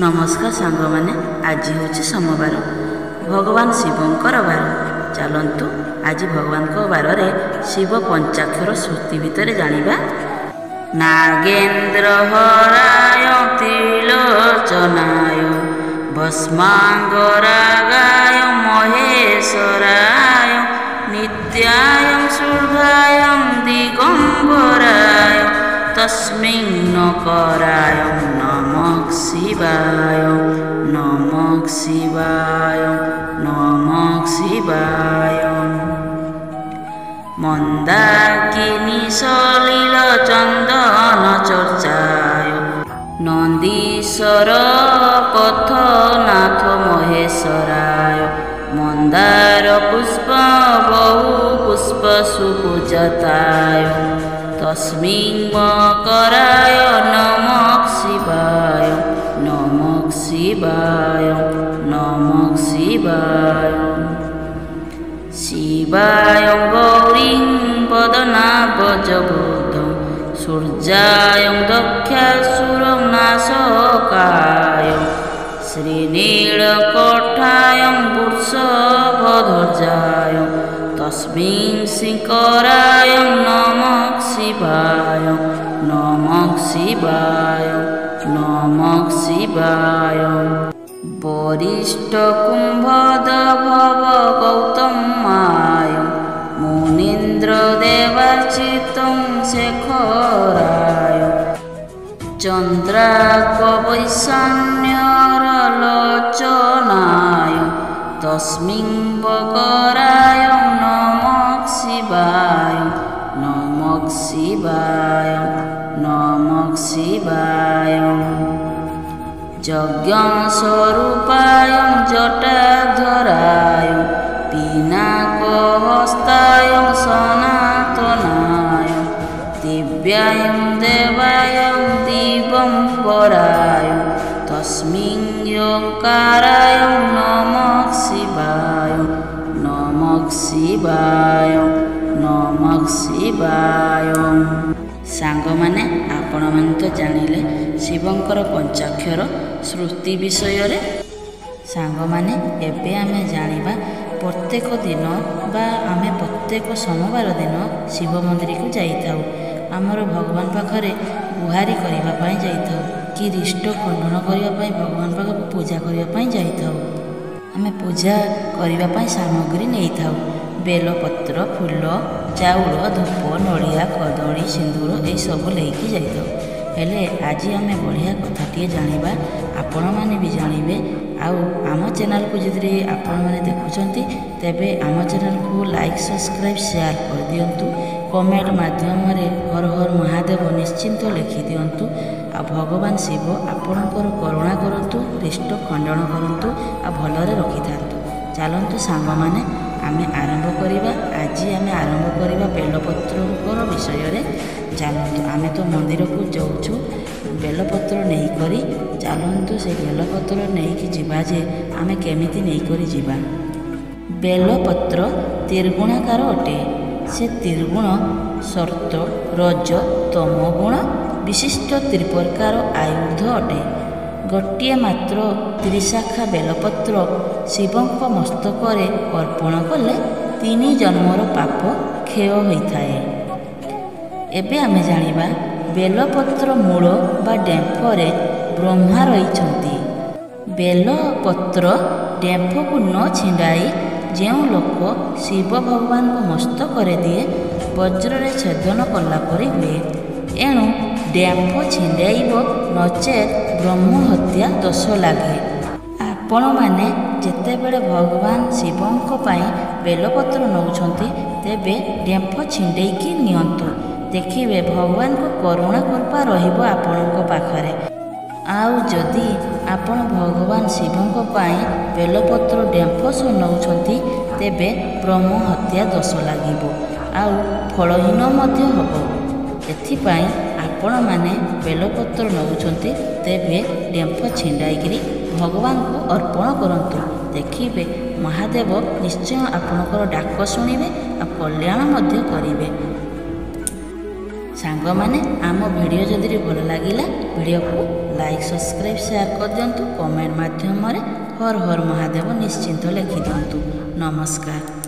नमस्कार सांग मैंने आज हूँ सोमवार भगवान शिवंकर बार चलतु आज भगवान को बार शिव पंचाक्षर श्रुति भितर जानिबा। नागेन्द्र हराय त्रिलोचनाय भस्मांगरागाय महेश्वराय नित्याय शुर्भाय दिगंबराय तस्मिन् नकराय नमः शिवाय नमः शिवाय नमः शिवाय। मंदाकिनी सलिल चंदन चर्चाय नंदीश्वर पथनाथ महेश्वराय मंदार पुष्प बहु पुष्प सुपूजताय तस्मिन् मकराय नमः शिवाय नमः शिवाय नमः शिवाय। शिवाय गौरीं पदनाभजबोधं सूर्याय दक्षासुरं नाशकाय श्रीनीलकण्ठाय वृषभध्वजाय तस्मिन् शङ्कराय नमः शिवाय नमः शिवाय नमः शिवाय। वरिष्ठ कुम्भोद्भव गौतमाय मुनीन्द्र देवार्चितं शेखराय चन्द्रार्क वैषण्यरलोचनाय तस्मिन् मकराय नमः शिवाय नमः शिवाय नमः शिवाय। यज्ञस्वरूपाय जटाधराय पिनाकहस्ताय सनातनाय दिव्याय देवाय दिगंबराय तस्मिन् ओंकाराय नमः शिवाय नमः शिवाय नमः शिवाय। सांग माने आपण मन तो जानिले शिवंकर पंचाक्षर श्रुति विषय रे। सांग माने एबे आमे जानिबा प्रत्येक दिन बा आमे प्रत्येक सोमवार दिन शिव मंदिर को जाइथाउ आमर भगवान पाखरे गुहारी करबा पई जाइथाउ कि रिष्ट खंडन करबा पई भगवान पाख पूजा करबा पई जाइथाउ। आमे पूजा करबा पई सामग्री नेइथाउ बेलपत्र फूल चाउल धूप नड़िया कदली सिंदूर यही सब लेकिन जाइथाउ। हेले आज आम बढ़िया कथाटे जानिबा आपण माने भी जानबे आउ आम चैनल को जदि आपण माने देखुछंती तेबे आम चैनल को लाइक सब्सक्राइब शेयर कर दियंतु कमेंट माध्यम रे हर हर महादेव निश्चिंत लिखि दियंतु। आ भगवान शिव आपणकर करुणा करंतु रिष्ट खंडन करंतु आ भलरे रखिथांतु। चलंतु सांग माने आमे आरंभ करिबा। आज आमे आरंभ करिबा बेलपत्र विषय रे। चलतु आमे तो मंदिर को जाऊँ बेलपत्र नहीं करी चलतु से बेलपत्र नहीं कि जीवा जे आमे केमिति नहीं करी जीवा। बेलपत्र त्रिगुणाकार अटे से त्रिगुण सर्त रज तम गुण विशिष्ट त्रिप्रकार आयुध अटे। गोटे मात्र त्रिशाखा बेलपत्र शिवंक मस्तकरे अर्पण कले 3 जन्मर पाप क्षय होता है। एबे आमे जानिबा बेलपत्र मूल बा डेम्फरे ब्रह्मा रही। बेलपत्र डेम्फ को न छिंडाई जो लोक शिव भगवान को मस्तक दिए वज्र छेदन कला परी हुए एणु डेम्फ छिंडाइब नचेत ब्रह्म हत्या दोष लगे। आपण माने जेतेबेले भगवान शिवंक पाई बेलपत्र नौछंती तेबे डेम्फ छिंडेकी नियंतु देखिबे भगवान को करुणा कृपा रहिबो आपणक पाखरे। आउ जदि आपण भगवान शिवंक पाई बेलपत्र डेम्फ सो नौछंती तेबे ब्रह्म हत्या दोष लागिबो आउ फलहीन मध्य हबो। एथिपाई आपण माने बेलपत्र नौछंती तेबे डेम्फ छिंडाइकरी भगवान को अर्पण करंतु देखिबे महादेव निश्चय आपणकर डाक शुणिबे आ कल्याण मध्य करिवे। सांग माने आम वीडियो जदि भल लगिला वीडियो को लाइक सब्सक्राइब शेयर कर दिंतु कमेंट माध्यम हर हर महादेव निश्चिंत लिखि दिंतु। नमस्कार।